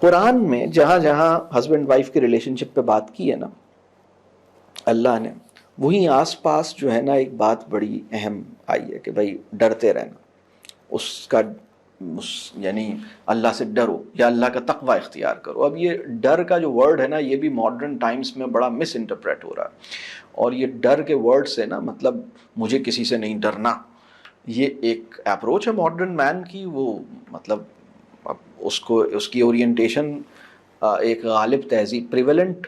قرآن میں جہاں جہاں ہسبینڈ وائف کے ریلیشن شپ پہ بات کی ہے نا اللہ نے، وہیں آس پاس جو ہے نا ایک بات بڑی اہم آئی ہے کہ بھائی ڈرتے رہنا، اس کا یعنی اللہ سے ڈرو یا اللہ کا تقوی اختیار کرو. اب یہ ڈر کا جو ورڈ ہے نا یہ بھی ماڈرن ٹائمز میں بڑا مس انٹرپریٹ ہو رہا ہے. اور یہ ڈر کے ورڈ سے نا مطلب مجھے کسی سے نہیں ڈرنا، یہ ایک اپروچ ہے ماڈرن مین کی. وہ مطلب اب اس کو اس کی اورینٹیشن ایک غالب تہذیب پریولنٹ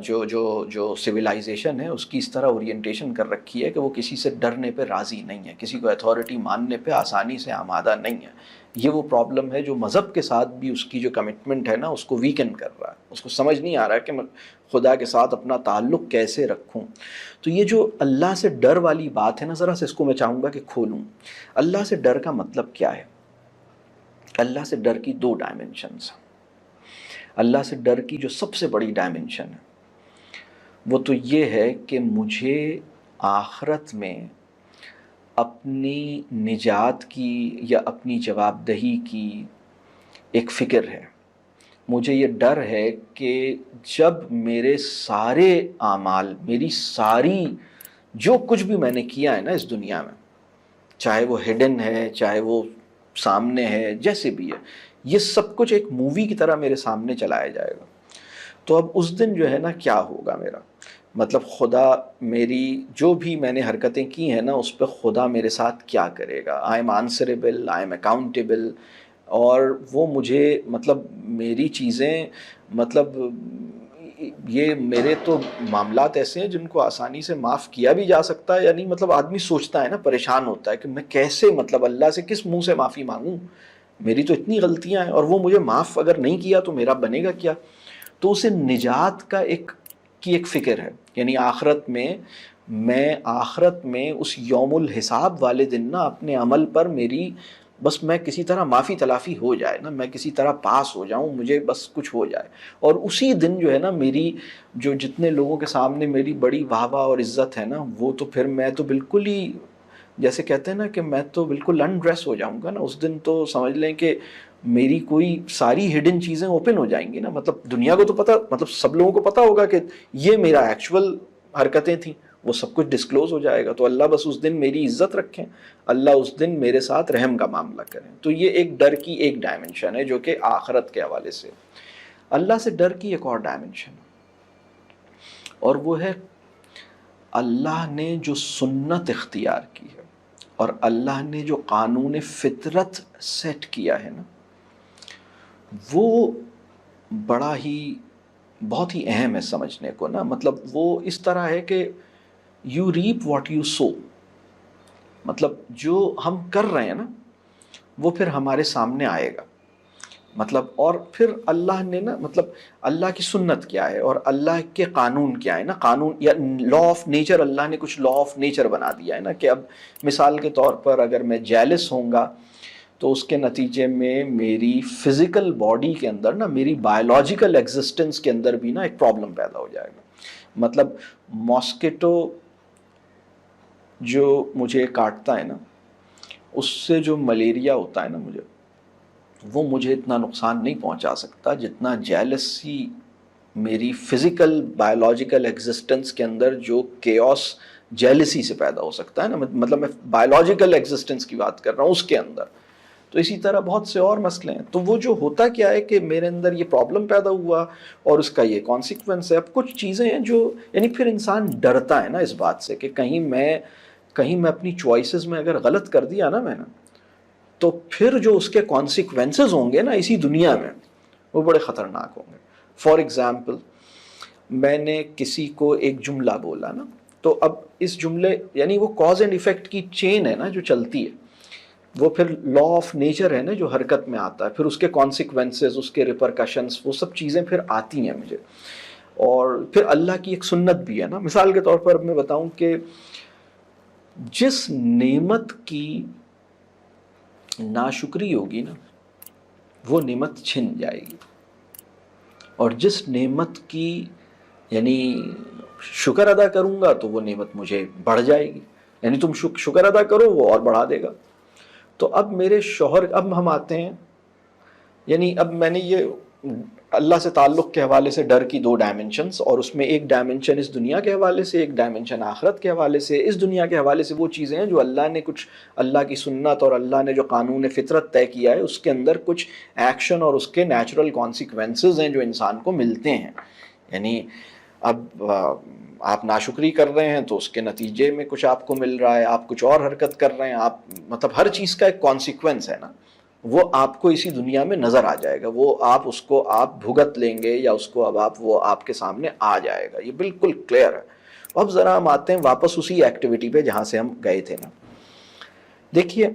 جو جو جو سویلائزیشن ہے اس کی اس طرح اورینٹیشن کر رکھی ہے کہ وہ کسی سے ڈرنے پہ راضی نہیں ہے، کسی کو اتھارٹی ماننے پہ آسانی سے آمادہ نہیں ہے. یہ وہ پرابلم ہے جو مذہب کے ساتھ بھی اس کی جو کمٹمنٹ ہے نا اس کو ویکن کر رہا ہے. اس کو سمجھ نہیں آ رہا ہے کہ میں خدا کے ساتھ اپنا تعلق کیسے رکھوں. تو یہ جو اللہ سے ڈر والی بات ہے نا ذرا سے اس کو میں چاہوں گا کہ کھولوں. اللہ سے ڈر کا مطلب کیا ہے؟ اللہ سے ڈر کی دو ڈائمنشنز ہیں. اللہ سے ڈر کی جو سب سے بڑی ڈائمنشن ہے وہ تو یہ ہے کہ مجھے آخرت میں اپنی نجات کی یا اپنی جواب دہی کی ایک فکر ہے. مجھے یہ ڈر ہے کہ جب میرے سارے اعمال، میری ساری جو کچھ بھی میں نے کیا ہے نا اس دنیا میں، چاہے وہ ہڈن ہے چاہے وہ سامنے ہے جیسے بھی ہے، یہ سب کچھ ایک مووی کی طرح میرے سامنے چلایا جائے گا. تو اب اس دن جو ہے نا کیا ہوگا میرا مطلب خدا میری جو بھی میں نے حرکتیں کی ہیں نا اس پہ خدا میرے ساتھ کیا کرے گا. I am answerable, I am accountable. اور وہ مجھے مطلب میری چیزیں مطلب یہ میرے تو معاملات ایسے ہیں جن کو آسانی سے معاف کیا بھی جا سکتا ہے. یعنی مطلب آدمی سوچتا ہے نا، پریشان ہوتا ہے کہ میں کیسے مطلب اللہ سے کس منہ سے معافی مانگوں، میری تو اتنی غلطیاں ہیں اور وہ مجھے معاف اگر نہیں کیا تو میرا بنے گا کیا. تو اسے نجات کا ایک فکر ہے. یعنی آخرت میں آخرت میں اس یوم الحساب والے دن نا اپنے عمل پر میری بس میں کسی طرح معافی تلافی ہو جائے نا، میں کسی طرح پاس ہو جاؤں، مجھے بس کچھ ہو جائے. اور اسی دن جو ہے نا میری جو جتنے لوگوں کے سامنے میری بڑی واہ واہ اور عزت ہے نا وہ تو پھر میں تو بالکل ہی جیسے کہتے ہیں نا کہ میں تو بالکل انڈریس ہو جاؤں گا نا اس دن. تو سمجھ لیں کہ میری کوئی ساری ہڈن چیزیں اوپن ہو جائیں گی نا. مطلب دنیا کو تو پتہ، مطلب سب لوگوں کو پتہ ہوگا کہ یہ میرا ایکچول حرکتیں تھیں، وہ سب کچھ ڈسکلوز ہو جائے گا. تو اللہ بس اس دن میری عزت رکھیں، اللہ اس دن میرے ساتھ رحم کا معاملہ کریں. تو یہ ایک ڈر کی ایک ڈائمنشن ہے جو کہ آخرت کے حوالے سے. اللہ سے ڈر کی ایک اور ڈائمنشن اور وہ ہے اللہ نے جو سنت اختیار کی ہے اور اللہ نے جو قانون فطرت سیٹ کیا ہے نا وہ بڑا ہی بہت ہی اہم ہے سمجھنے کو نا. مطلب وہ اس طرح ہے کہ you reap what you sow. مطلب جو ہم کر رہے ہیں نا وہ پھر ہمارے سامنے آئے گا. مطلب اور پھر اللہ نے نا مطلب اللہ کی سنت کیا ہے اور اللہ کے قانون کیا ہے نا. قانون یا لا آف نیچر، اللہ نے کچھ لا آف نیچر بنا دیا ہے نا کہ اب مثال کے طور پر اگر میں جیلس ہوں گا تو اس کے نتیجے میں میری فزیکل باڈی کے اندر نا میری بایولوجیکل ایگزسٹنس کے اندر بھی نا ایک پرابلم پیدا ہو جائے گا. مطلب ماسکیٹو جو مجھے کاٹتا ہے نا اس سے جو ملیریا ہوتا ہے نا وہ مجھے اتنا نقصان نہیں پہنچا سکتا جتنا جیلسی میری فزیکل بایولوجیکل ایگزسٹنس کے اندر جو کیوس جیلسی سے پیدا ہو سکتا ہے نا. مطلب میں بایولوجیکل ایگزسٹنس کی بات کر رہا ہوں اس کے اندر. تو اسی طرح بہت سے اور مسئلے ہیں. تو وہ جو ہوتا کیا ہے کہ میرے اندر یہ پرابلم پیدا ہوا اور اس کا یہ کانسیکوینس ہے. اب کچھ چیزیں ہیں جو یعنی پھر انسان ڈرتا ہے نا اس بات سے کہ کہیں میں اپنی چوائسز میں اگر غلط کر دیا نا میں نے تو پھر جو اس کے کانسیکوینسز ہوں گے نا اسی دنیا میں وہ بڑے خطرناک ہوں گے. فار ایگزامپل میں نے کسی کو ایک جملہ بولا نا تو اب اس جملے یعنی وہ کاز اینڈ ایفیکٹ کی چین ہے نا جو چلتی ہے، وہ پھر لا آف نیچر ہے نا جو حرکت میں آتا ہے، پھر اس کے کانسیکوینسز، اس کے ریپرکشنز، وہ سب چیزیں پھر آتی ہیں مجھے. اور پھر اللہ کی ایک سنت بھی ہے نا. مثال کے طور پر میں بتاؤں کہ جس نعمت کی ناشکری ہوگی نا وہ نعمت چھن جائے گی، اور جس نعمت کی یعنی شکر ادا کروں گا تو وہ نعمت مجھے بڑھ جائے گی. یعنی تم شکر ادا کرو وہ اور بڑھا دے گا. تو اب میرے شوہر، اب ہم آتے ہیں یعنی اب میں نے یہ اللہ سے تعلق کے حوالے سے ڈر کی دو ڈائمنشنز، اور اس میں ایک ڈائمنشن اس دنیا کے حوالے سے، ایک ڈائمنشن آخرت کے حوالے سے۔ اس دنیا کے حوالے سے وہ چیزیں ہیں جو اللہ نے کچھ، اللہ کی سنت اور اللہ نے جو قانون فطرت طے کیا ہے اس کے اندر کچھ ایکشن اور اس کے نیچرل کانسیکوینسز ہیں جو انسان کو ملتے ہیں۔ یعنی اب آپ ناشکری کر رہے ہیں تو اس کے نتیجے میں کچھ آپ کو مل رہا ہے، آپ کچھ اور حرکت کر رہے ہیں، آپ مطلب ہر چیز کا ایک کانسیکوینس ہے نا، وہ آپ کو اسی دنیا میں نظر آ جائے گا، وہ آپ اس کو آپ بھگت لیں گے یا اس کو اب آپ وہ آپ کے سامنے آ جائے گا، یہ بالکل کلیئر ہے۔ اب ذرا ہم آتے ہیں واپس اسی ایکٹیویٹی پہ جہاں سے ہم گئے تھے نا۔ دیکھیے